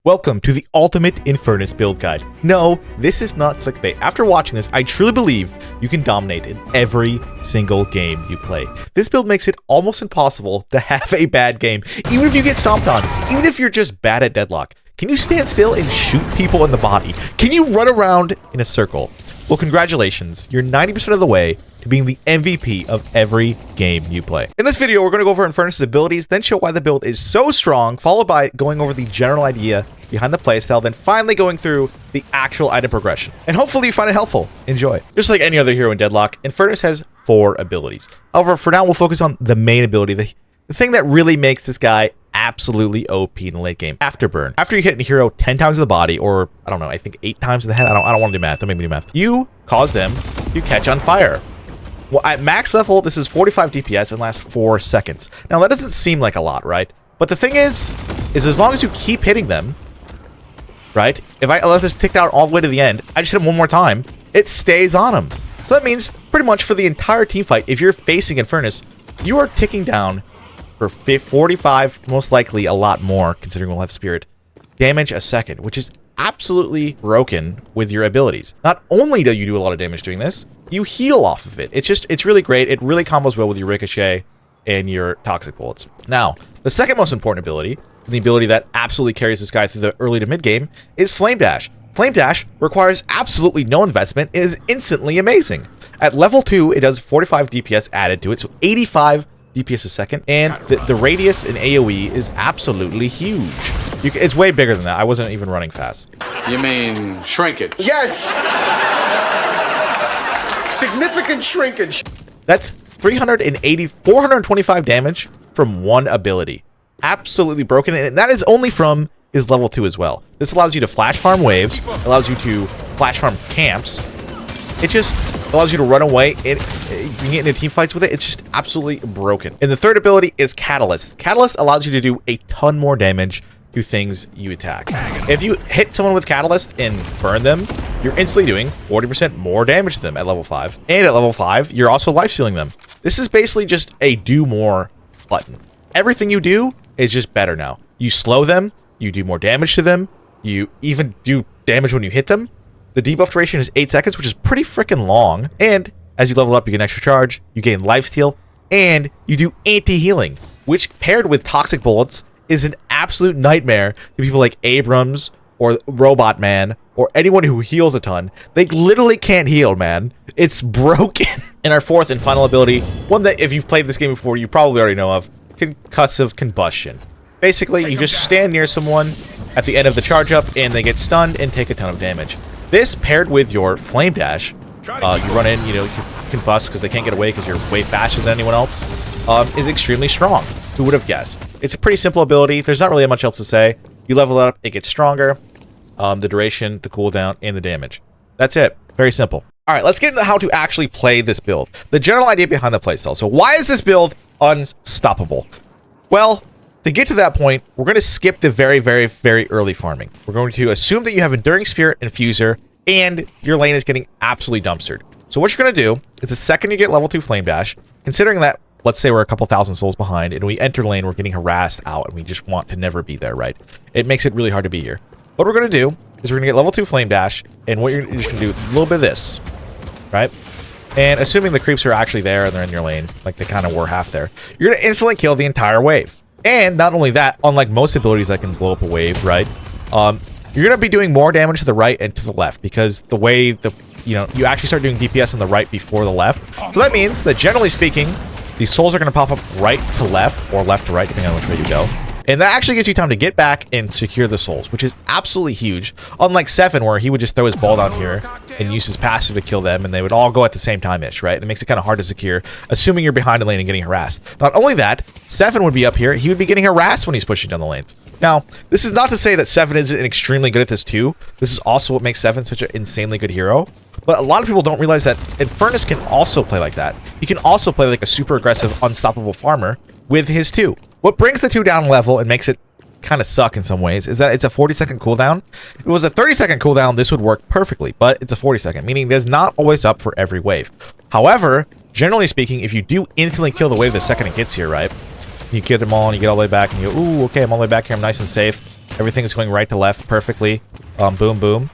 Welcome to the ultimate Infernus build guide. No, this is not clickbait. After watching this, I truly believe you can dominate in every single game you play. This build makes it almost impossible to have a bad game, even if you get stomped on, even if you're just bad at Deadlock. Can you stand still and shoot people in the body? Can you run around in a circle? Well, congratulations, you're 90% of the way to being the MVP of every game you play. In this video, we're going to go over Infernus' abilities, then show why the build is so strong, followed by going over the general idea behind the playstyle, then finally going through the actual item progression. And hopefully you find it helpful. Enjoy. Just like any other hero in Deadlock, Infernus has 4 abilities. However, for now, we'll focus on the main ability, the thing that really makes this guy absolutely OP in the late game. Afterburn. After you hit a hero 10 times in the body, or I don't know, I think 8 times in the head. I don't want to do math. Don't make me do math. You cause them to catch on fire. Well, at max level, this is 45 DPS and lasts 4 seconds. Now, that doesn't seem like a lot, right? But the thing is as long as you keep hitting them, right? If I let this tick down all the way to the end, I just hit him one more time, it stays on him. So that means pretty much for the entire team fight, if you're facing Infernus, you are ticking down for 45, most likely a lot more, considering we'll have Spirit, damage a second, which is absolutely broken with your abilities. Not only do you do a lot of damage doing this, you heal off of it. It's really great. It really combos well with your Ricochet and your Toxic Bullets. Now, the second most important ability, the ability that absolutely carries this guy through the early to mid game, is Flame Dash. Flame Dash requires absolutely no investment, and is instantly amazing. At level 2, it does 45 DPS added to it, so 85 DPS a second, and the radius in AoE is absolutely huge. It's way bigger than that. I wasn't even running fast. You mean shrinkage? Yes! Significant shrinkage. That's 425 damage from one ability. Absolutely broken, and that is only from his level 2 as well. This allows you to flash farm waves, allows you to flash farm camps. It just allows you to run away and get into team fights with it. It's just absolutely broken. And the third ability is Catalyst. Catalyst allows you to do a ton more damage to things you attack. If you hit someone with Catalyst and burn them, you're instantly doing 40% more damage to them at level 5. And at level 5, you're also life-stealing them. This is basically just a do more button. Everything you do is just better now. You slow them, you do more damage to them, you even do damage when you hit them. The debuff duration is 8 seconds, which is pretty freaking long. And as you level up, you get an extra charge, you gain lifesteal, and you do anti-healing, which paired with Toxic Bullets is an absolute nightmare to people like Abrams or Robot Man or anyone who heals a ton. They literally can't heal, man. It's broken. And our fourth and final ability, one that if you've played this game before, you probably already know of, Concussive Combustion. Basically, you just stand near someone at the end of the charge up and they get stunned and take a ton of damage. This paired with your Flame Dash, you run in, you combust because they can't get away because you're way faster than anyone else, is extremely strong. Who would have guessed? It's a pretty simple ability. There's not really much else to say. You level up, it gets stronger. The duration, the cooldown, and the damage. That's it. Very simple. All right, let's get into how to actually play this build. The general idea behind the playstyle. So why is this build unstoppable? Well, to get to that point, we're going to skip the very, very, very early farming. We're going to assume that you have Enduring Spirit, Infuser, and your lane is getting absolutely dumpstered. So what you're going to do is the second you get level 2 Flame Dash, considering that, let's say we're a couple thousand souls behind, and we enter lane, we're getting harassed out, and we just want to never be there, right? It makes it really hard to be here. What we're going to do is we're going to get level 2 Flame Dash, and what you're just going to do a little bit of this, right? And assuming the creeps are actually there and they're in your lane, like they kind of were half there, you're going to instantly kill the entire wave. And not only that, unlike most abilities that can blow up a wave, right? You're going to be doing more damage to the right and to the left because the way you actually start doing DPS on the right before the left. So that means that generally speaking, these souls are going to pop up right to left or left to right, depending on which way you go. And that actually gives you time to get back and secure the souls, which is absolutely huge. Unlike Seven, where he would just throw his ball down here and use his passive to kill them, and they would all go at the same time-ish, right? It makes it kind of hard to secure, assuming you're behind a lane and getting harassed. Not only that, Seven would be up here. He would be getting harassed when he's pushing down the lanes. Now, this is not to say that Seven isn't extremely good at this too. This is also what makes Seven such an insanely good hero. But a lot of people don't realize that Infernus can also play like that. He can also play like a super aggressive, unstoppable farmer with his 2. What brings the 2 down level and makes it kind of suck in some ways is that it's a 40-second cooldown. If it was a 30-second cooldown, this would work perfectly, but it's a 40-second, meaning it is not always up for every wave. However, generally speaking, if you do instantly kill the wave the second it gets here, right? You kill them all and you get all the way back and you go, ooh, okay, I'm all the way back here, I'm nice and safe. Everything is going right to left perfectly. Boom, boom.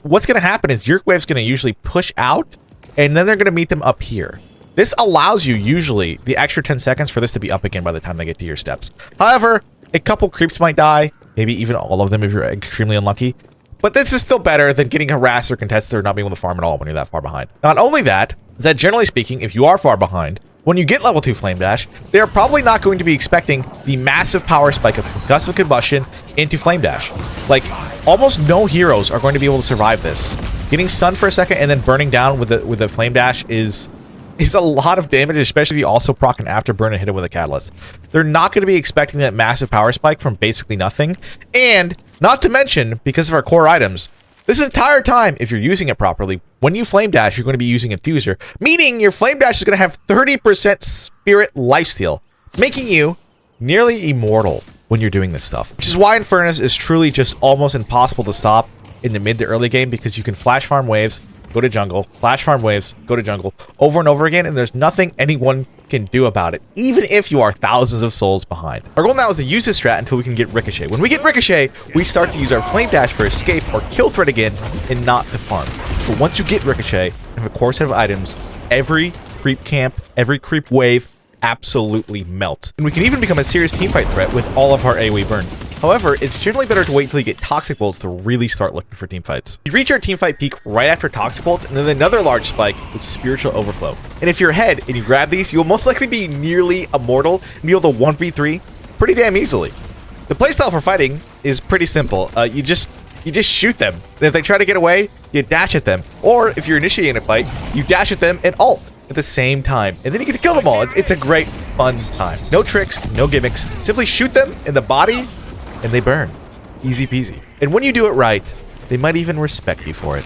What's going to happen is your wave's going to usually push out, and then they're going to meet them up here. This allows you usually the extra 10 seconds for this to be up again by the time they get to your steps. However, a couple creeps might die, maybe even all of them if you're extremely unlucky. But this is still better than getting harassed or contested or not being able to farm at all when you're that far behind. Not only that, is that generally speaking, if you are far behind, when you get level 2 Flame Dash, they are probably not going to be expecting the massive power spike of Gust of Combustion into Flame Dash. Like, almost no heroes are going to be able to survive this. Getting stunned for a second and then burning down with the Flame Dash is a lot of damage, especially if you also proc an Afterburn and hit it with a Catalyst. They're not going to be expecting that massive power spike from basically nothing. And, not to mention, because of our core items, this entire time, if you're using it properly, when you Flame Dash, you're going to be using Infuser, meaning your Flame Dash is going to have 30% Spirit Lifesteal, making you nearly immortal when you're doing this stuff. Which is why Infernus is truly just almost impossible to stop in the mid to early game, because you can flash farm waves, go to jungle, flash farm waves, go to jungle, over and over again, and there's nothing anyone can do about it, even if you are thousands of souls behind. Our goal now is to use this strat until we can get Ricochet. When we get Ricochet, we start to use our Flame Dash for escape or kill threat again, and not to farm. But once you get Ricochet, and have a core set of items, every creep camp, every creep wave absolutely melts. And we can even become a serious teamfight threat with all of our AoE burn. However, it's generally better to wait until you get Toxic Bolts to really start looking for teamfights. You reach your teamfight peak right after Toxic Bolts, and then another large spike with Spiritual Overflow. And if you're ahead and you grab these, you'll most likely be nearly immortal and be able to 1v3 pretty damn easily. The playstyle for fighting is pretty simple. You just shoot them, and if they try to get away, you dash at them. Or if you're initiating a fight, you dash at them and ult at the same time, and then you get to kill them all. It's a great, fun time. No tricks, no gimmicks. Simply shoot them in the body, and they burn. Easy peasy. And when you do it right, they might even respect you for it.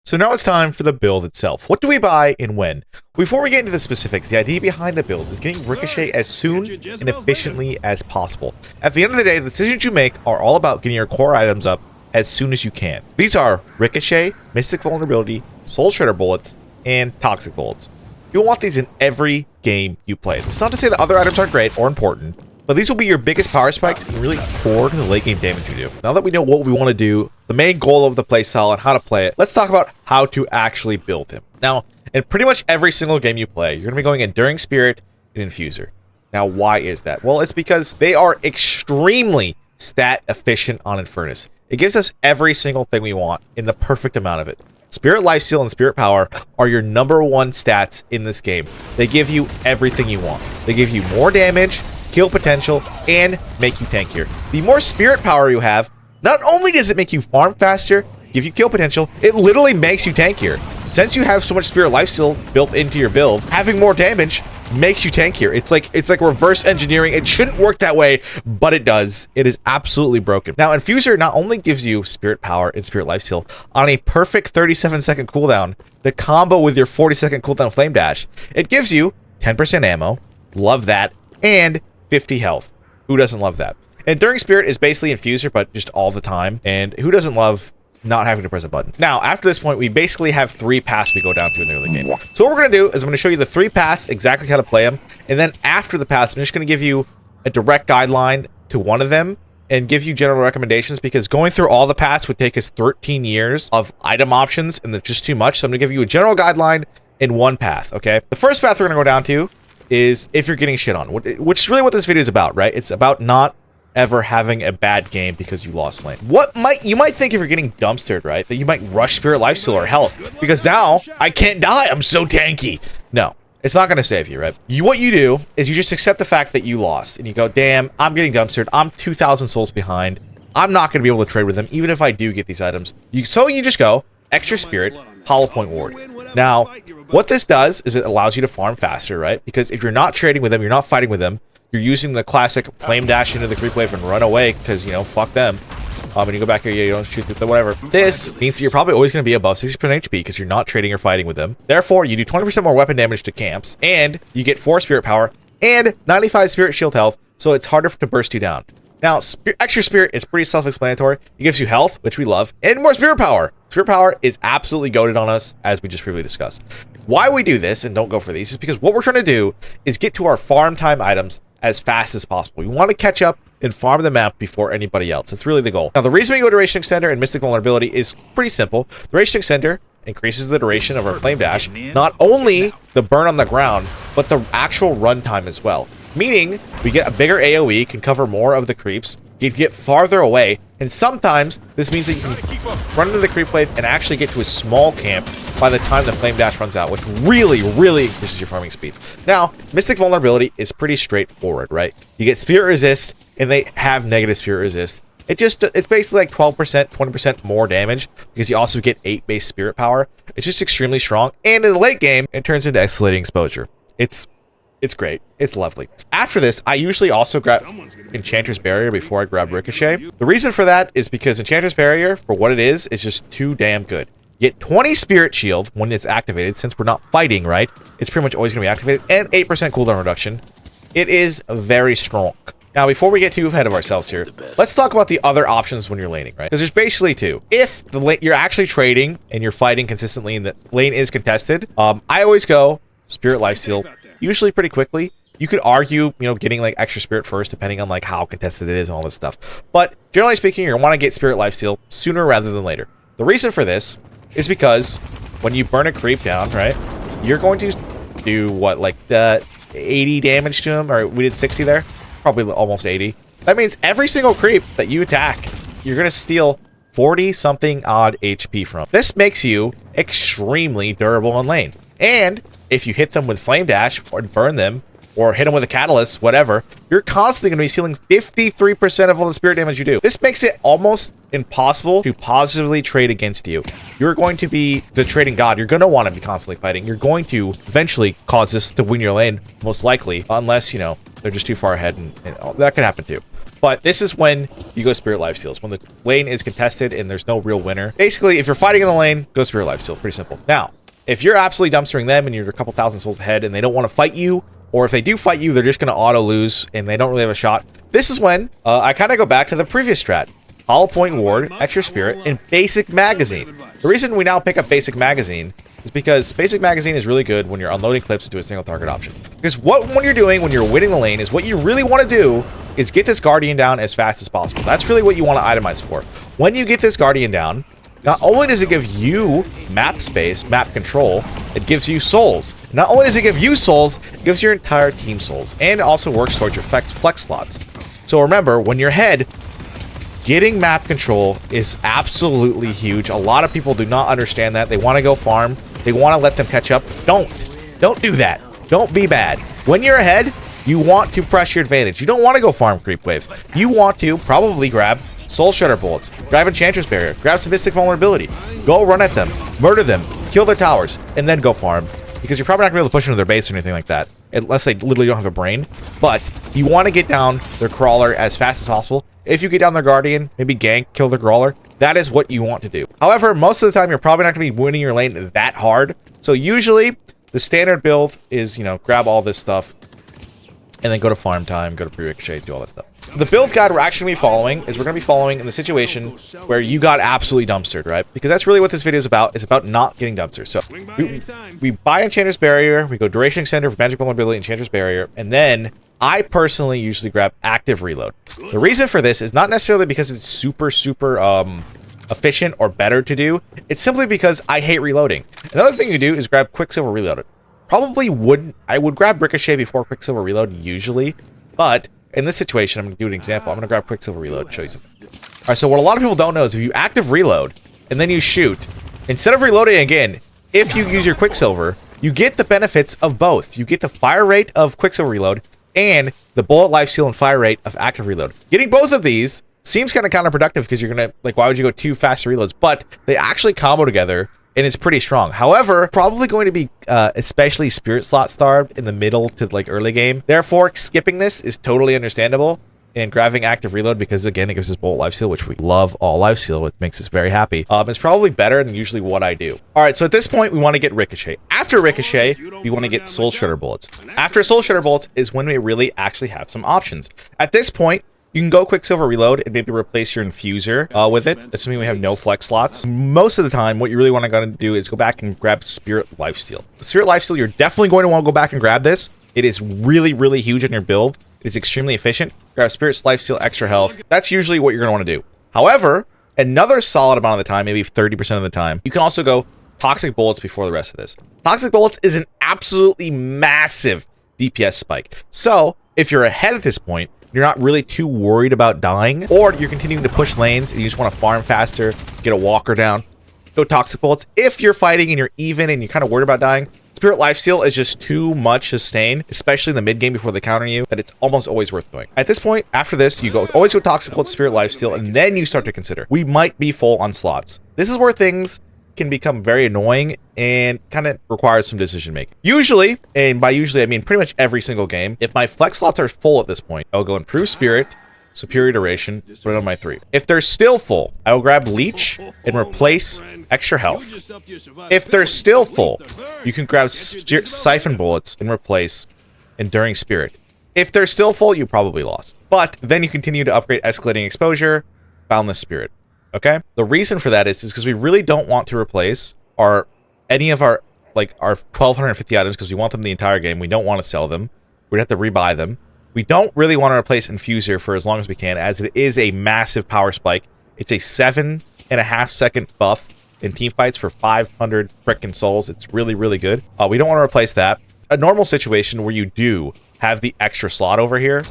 So now it's time for the build itself. What do we buy and when? Before we get into the specifics, the idea behind the build is getting Ricochet as soon and efficiently as possible. At the end of the day, the decisions you make are all about getting your core items up as soon as you can. These are Ricochet, Mystic Vulnerability, Soul Shredder Bullets, and Toxic Bullets. You'll want these in every game you play. It's not to say that other items aren't great or important, but these will be your biggest power spikes and really core to the late game damage you do. Now that we know what we want to do, the main goal of the playstyle and how to play it, let's talk about how to actually build him. Now, in pretty much every single game you play, you're going to be going Enduring Spirit and Infuser. Now, why is that? Well, it's because they are extremely stat efficient on Infernus. It gives us every single thing we want in the perfect amount of it. Spirit Lifesteal and Spirit Power are your #1 stats in this game. They give you everything you want. They give you more damage, kill potential, and make you tankier. The more Spirit Power you have, not only does it make you farm faster, give you kill potential, it literally makes you tankier. Since you have so much Spirit Lifesteal built into your build, having more damage makes you tankier. It's like reverse engineering. It shouldn't work that way, but it does. It is absolutely broken. Now, Infuser not only gives you Spirit Power and Spirit Lifesteal on a perfect 37-second cooldown, the combo with your 40-second cooldown Flame Dash, it gives you 10% ammo, love that, and 50 health. Who doesn't love that? Enduring Spirit is basically Infuser, but just all the time, and who doesn't love not having to press a button? Now, after this point, we basically have 3 paths we go down to in the early game. So what we're going to do is I'm going to show you the 3 paths, exactly how to play them, and then after the paths, I'm just going to give you a direct guideline to one of them and give you general recommendations, because going through all the paths would take us 13 years of item options, and that's just too much. So I'm going to give you a general guideline in one path, okay? The first path we're going to go down to is if you're getting shit on, which is really what this video is about, right? It's about not ever having a bad game because you lost lane. You might think if you're getting dumpstered, right, that you might rush Spirit Lifesteal or health, because now I can't die, I'm so tanky. No, it's not going to save you, right? What you do is you just accept the fact that you lost, and you go, damn, I'm getting dumpstered, I'm 2,000 souls behind, I'm not going to be able to trade with them, even if I do get these items. So you just go, extra spirit, hollow point ward. Now, what this does is it allows you to farm faster, right? Because if you're not trading with them, you're not fighting with them, you're using the classic flame dash into the creep wave and run away because, you know, fuck them. And you go back here, you don't shoot them, whatever. This means that you're probably always going to be above 60% HP because you're not trading or fighting with them. Therefore, you do 20% more weapon damage to camps, and you get 4 spirit power and 95 spirit shield health, so it's harder to burst you down. Now, extra spirit is pretty self-explanatory. It gives you health, which we love, and more spirit power. Spirit power is absolutely goated on us, as we just previously discussed. Why we do this and don't go for these is because what we're trying to do is get to our farm time items as fast as possible. We want to catch up and farm the map before anybody else. That's really the goal. Now, the reason we go Duration Extender and Mystic Vulnerability is pretty simple. Duration Extender increases the duration of our Flame Dash, not only the burn on the ground, but the actual runtime as well. Meaning, we get a bigger AoE, can cover more of the creeps, you get farther away, and sometimes this means that you can run into the creep wave and actually get to a small camp by the time the Flame Dash runs out, which really, really increases your farming speed. Now, Mystic Vulnerability is pretty straightforward, right? You get Spirit Resist, and they have negative Spirit Resist. It's basically like 12%, 20% more damage, because you also get 8 base Spirit Power. It's just extremely strong, and in the late game, it turns into Escalating Exposure. It's great. It's lovely. After this, I usually also grab Enchantress Barrier before I grab Ricochet. The reason for that is because Enchantress Barrier, for what it is just too damn good. You get 20 Spirit Shield when it's activated, since we're not fighting, right? It's pretty much always going to be activated, and 8% cooldown reduction. It is very strong. Now, before we get too ahead of ourselves here, let's talk about the other options when you're laning, right? Because there's basically two. If you're actually trading and you're fighting consistently and the lane is contested, I always go Spirit Lifesteal, usually pretty quickly. You could argue, getting like extra spirit first, depending on like how contested it is and all this stuff. But generally speaking, you're going to want to get Spirit Lifesteal sooner rather than later. The reason for this is because when you burn a creep down, right, you're going to do what, like the 80 damage to him, or we did 60 there, probably almost 80. That means every single creep that you attack, you're going to steal 40 something odd HP from. This makes you extremely durable in lane. And if you hit them with Flame Dash or burn them, or hit them with a Catalyst, whatever, you're constantly going to be stealing 53% of all the spirit damage you do. This makes it almost impossible to positively trade against you. You're going to be the trading god. You're going to want to be constantly fighting. You're going to eventually cause this to win your lane, most likely, unless, they're just too far ahead, and that could happen too. But this is when you go Spirit Lifesteals, when the lane is contested and there's no real winner. Basically, if you're fighting in the lane, go Spirit Lifesteal. Pretty simple. Now, if you're absolutely dumpstering them and you're a couple thousand souls ahead and they don't want to fight you, or if they do fight you, they're just going to auto lose and they don't really have a shot. This is when I kind of go back to the previous strat. Hollow Point Ward, Extra Spirit, and Basic Magazine. The reason we now pick up Basic Magazine is because Basic Magazine is really good when you're unloading clips into a single target option. Because when you're doing when you're winning the lane is what you really want to do is get this Guardian down as fast as possible. That's really what you want to itemize for. When you get this Guardian down, not only does it give you map space, map control, it gives you souls. Not only does it give you souls, it gives your entire team souls. And it also works towards your flex slots. So remember, when you're ahead, getting map control is absolutely huge. A lot of people do not understand that. They want to go farm. They want to let them catch up. Don't do that. Don't be bad. When you're ahead, you want to press your advantage. You don't want to go farm creep waves. You want to probably grab Soul Shredder bullets, grab Enchantress Barrier, grab some Mystic Vulnerability, go run at them, murder them, kill their towers, and then go farm. Because you're probably not going to be able to push into their base or anything like that, unless they literally don't have a brain. But you want to get down their crawler as fast as possible. If you get down their Guardian, maybe gank, kill their crawler, that is what you want to do. However, most of the time, you're probably not going to be winning your lane that hard. So usually, the standard build is, grab all this stuff, and then go to farm time, go to pre-ricochet, do all that stuff. The build guide we're actually going to be following is we're going to be following in the situation where you got absolutely dumpstered, right? Because that's really what this video is about. It's about not getting dumpstered. So we buy Enchantress Barrier, we go Duration Extender for Magic Vulnerability, Enchantress Barrier, and then I personally usually grab Active Reload. The reason for this is not necessarily because it's super efficient or better to do. It's simply because I hate reloading. Another thing you do is grab Quicksilver Reload. I would grab Ricochet before Quicksilver Reload usually, but in this situation, I'm going to do an example. I'm going to grab Quicksilver Reload and show you something. All right, so what a lot of people don't know is if you active reload and then you shoot, instead of reloading again, if you use your Quicksilver, you get the benefits of both. You get the fire rate of Quicksilver Reload and the bullet lifesteal and fire rate of active reload. Getting both of these seems kind of counterproductive because you're going to, why would you go two fast reloads? But they actually combo together and it's pretty strong. However, probably going to be especially spirit slot starved in the middle to early game. Therefore, skipping this is totally understandable and grabbing active reload because again, it gives us bullet lifesteal, which we love all lifesteal. It makes us very happy. It's probably better than usually what I do. All right, so at this point, we want to get Ricochet. After Ricochet, we want to get Soul Shredder bullets. After Soul Shredder bullets is when we really actually have some options. At this point, You can go Quicksilver Reload and maybe replace your Infuser with it, assuming we have no flex slots. Most of the time, what you really want to do is go back and grab Spirit Lifesteal. Spirit Lifesteal, you're definitely going to want to go back and grab this. It is really, really huge in your build. It is extremely efficient. Grab Spirit's Lifesteal, extra health. That's usually what you're going to want to do. However, another solid amount of the time, maybe 30% of the time, you can also go Toxic Bullets before the rest of this. Toxic Bullets is an absolutely massive DPS spike. So, if you're ahead at this point, you're not really too worried about dying, or you're continuing to push lanes and you just want to farm faster, get a walker down, go Toxic Bullets. If you're fighting and you're even and you're kind of worried about dying, Spirit Lifesteal is just too much sustain, especially in the mid game before they counter you, that it's almost always worth doing. At this point, after this, you always go Toxic Bullets, Spirit Lifesteal, and then you start to consider, we might be full on slots. This is where things can become very annoying and kind of requires some decision making. Usually, and by usually I mean pretty much every single game, if my flex slots are full at this point, I'll go Improve Spirit, Superior Duration, put it on my 3. If they're still full, I will grab Leech and replace Extra Health. If they're still full, you can grab Siphon Bullets and replace Enduring Spirit. If they're still full, you probably lost. But then you continue to upgrade Escalating Exposure, Boundless Spirit. Okay? The reason for that is because we really don't want to replace any of our 1,250 items because we want them the entire game. We don't want to sell them. We'd have to rebuy them. We don't really want to replace Infuser for as long as we can, as it is a massive power spike. It's a 7.5 second buff in team fights for 500 frickin' souls. It's really, really good. We don't want to replace that. A normal situation where you do have the extra slot over here,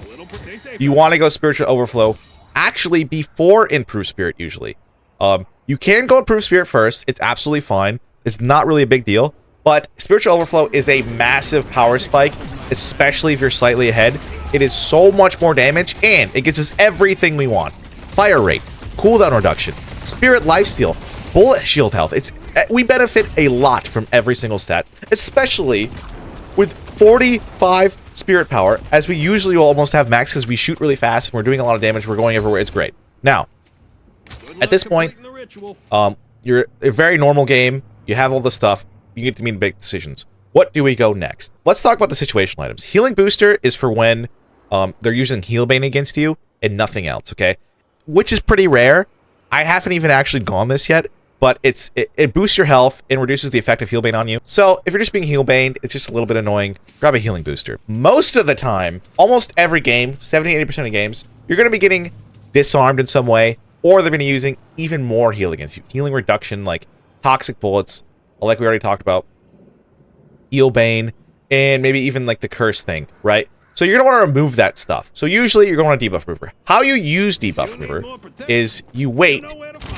you want to go Spiritual Overflow actually before Improve Spirit usually. You can go Improve Spirit first. It's absolutely fine. It's not really a big deal. But Spiritual Overflow is a massive power spike, especially if you're slightly ahead. It is so much more damage, and it gives us everything we want. Fire rate, cooldown reduction, Spirit Lifesteal, bullet shield health. We benefit a lot from every single stat, especially with 45 spirit power, as we usually will almost have max because we shoot really fast and we're doing a lot of damage. We're going everywhere. It's great. Now, at this point, you're a very normal game. You have all the stuff. You get to make big decisions. What do we go next? Let's talk about the situational items. Healing Booster is for when they're using Healbane against you and nothing else, okay? Which is pretty rare. I haven't even actually gone this yet, but it boosts your health and reduces the effect of Healbane on you. So if you're just being Healbaned, it's just a little bit annoying. Grab a Healing Booster. Most of the time, almost every game, 70-80% of games, you're going to be getting disarmed in some way, or they're going to be using even more heal against you. Healing reduction, like Toxic Bullets, like we already talked about, Healbane, and maybe even like the curse thing, right? So you're going to want to remove that stuff. So usually you're going to debuff remover. How you use debuff remover is you wait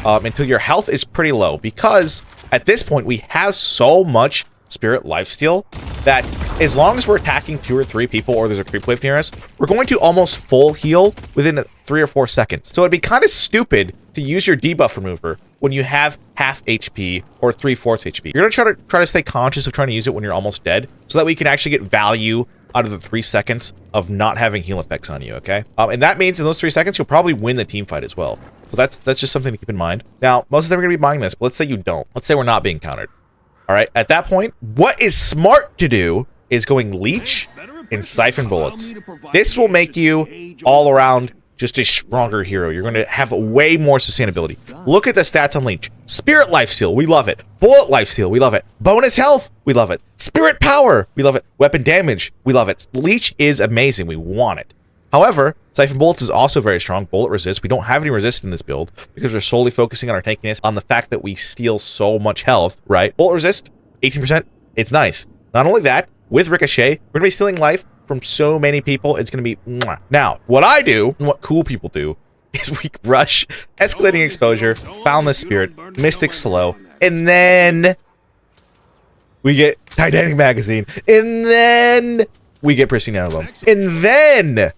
until your health is pretty low, because at this point we have so much Spirit Lifesteal that as long as we're attacking 2 or 3 people or there's a creep wave near us, we're going to almost full heal within 3 or 4 seconds. So it'd be kind of stupid to use your debuff remover when you have half HP or 3/4 HP. You're going to try to stay conscious of trying to use it when you're almost dead, so that we can actually get value out of the 3 seconds of not having heal effects on you, okay? And that means in those 3 seconds, you'll probably win the team fight as well. So that's just something to keep in mind. Now, most of them are going to be buying this, but let's say you don't. Let's say we're not being countered. All right, at that point, what is smart to do is going Leech and Siphon Bullets. This will make you all around just a stronger hero. You're going to have way more sustainability. Look at the stats on Leech. Spirit Lifesteal, we love it. Bullet Lifesteal, we love it. Bonus health, we love it. Spirit power, we love it. Weapon damage, we love it. Leech is amazing, we want it. However, Siphon Bullets is also very strong. Bullet resist. We don't have any resist in this build because we're solely focusing on our tankiness, on the fact that we steal so much health, right? Bullet resist, 18%, it's nice. Not only that, with Ricochet, we're going to be stealing life from so many people. It's going to be mwah. Now, what I do, and what cool people do, is we rush Escalating Exposure, Boundless Spirit, Mystic Slow, and then we get Titanic Magazine, and then we get Pristine Emblem, and then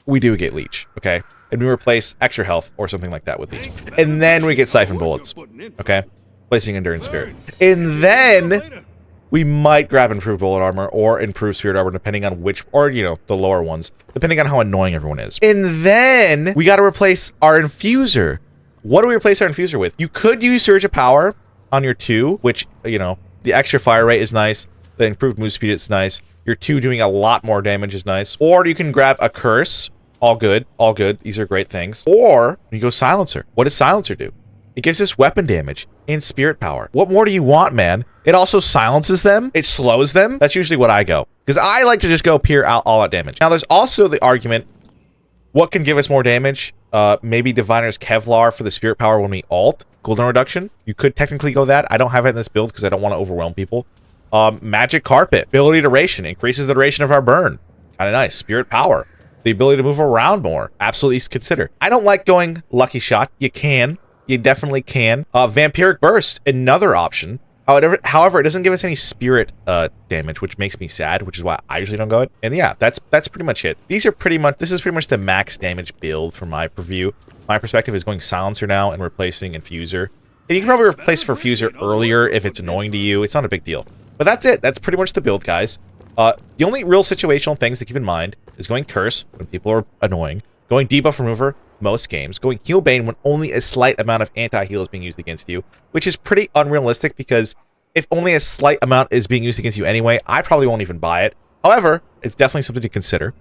we do get Leech, okay? And we replace extra health or something like that with Leech. And then we get Siphon Bullets, okay? Placing Endurance Spirit. And then we might grab Improved Bullet Armor or Improved Spirit Armor, depending on which, or, you know, the lower ones, depending on how annoying everyone is. And then we got to replace our Infuser. What do we replace our Infuser with? You could use Surge of Power on your 2, which, you know, the extra fire rate is nice. The improved move speed is nice. Your 2 doing a lot more damage is nice. Or you can grab a Curse All good. All good. These are great things. Or you go Silencer. What does Silencer do? It gives us weapon damage and spirit power. What more do you want, man? It also silences them. It slows them. That's usually what I go. Because I like to just go pure all-out damage. Now, there's also the argument, what can give us more damage? Maybe Diviner's Kevlar for the spirit power when we ult. Cooldown reduction. You could technically go that. I don't have it in this build because I don't want to overwhelm people. Magic Carpet. Ability duration. Increases the duration of our burn. Kind of nice. Spirit power. The ability to move around more. Absolutely consider. I don't like going Lucky Shot. You can. You definitely can. Vampiric Burst, another option. However, it doesn't give us any spirit damage, which makes me sad, which is why I usually don't go it. And yeah, that's pretty much it. This is pretty much the max damage build from my preview. My perspective is going Silencer now and replacing Infuser. And you can probably replace for Fuser earlier if it's annoying to you. It's not a big deal. But that's it. That's pretty much the build, guys. The only real situational things to keep in mind is going Curse when people are annoying, going Debuff Remover most games, going Heal Bane when only a slight amount of anti-heal is being used against you, which is pretty unrealistic because if only a slight amount is being used against you anyway, I probably won't even buy it. However, it's definitely something to consider.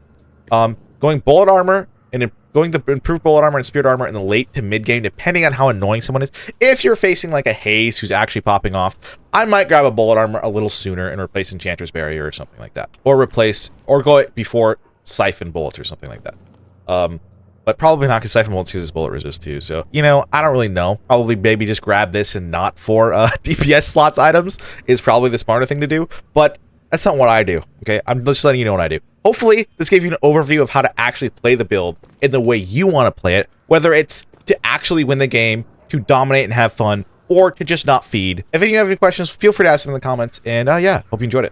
Going Bullet Armor and going the improved Bullet Armor and Spirit Armor in the late to mid game, depending on how annoying someone is. If you're facing like a Haze who's actually popping off, I might grab a Bullet Armor a little sooner and replace Enchanter's Barrier or something like that. Or go it before Siphon Bullets or something like that. But probably not because Siphon Bullets uses bullet resist too. So, you know, I don't really know. Probably maybe just grab this and not for DPS slots items is probably the smarter thing to do. But that's not what I do, okay? I'm just letting you know what I do. Hopefully, this gave you an overview of how to actually play the build in the way you want to play it, whether it's to actually win the game, to dominate and have fun, or to just not feed. If you have any questions, feel free to ask them in the comments. And yeah, hope you enjoyed it.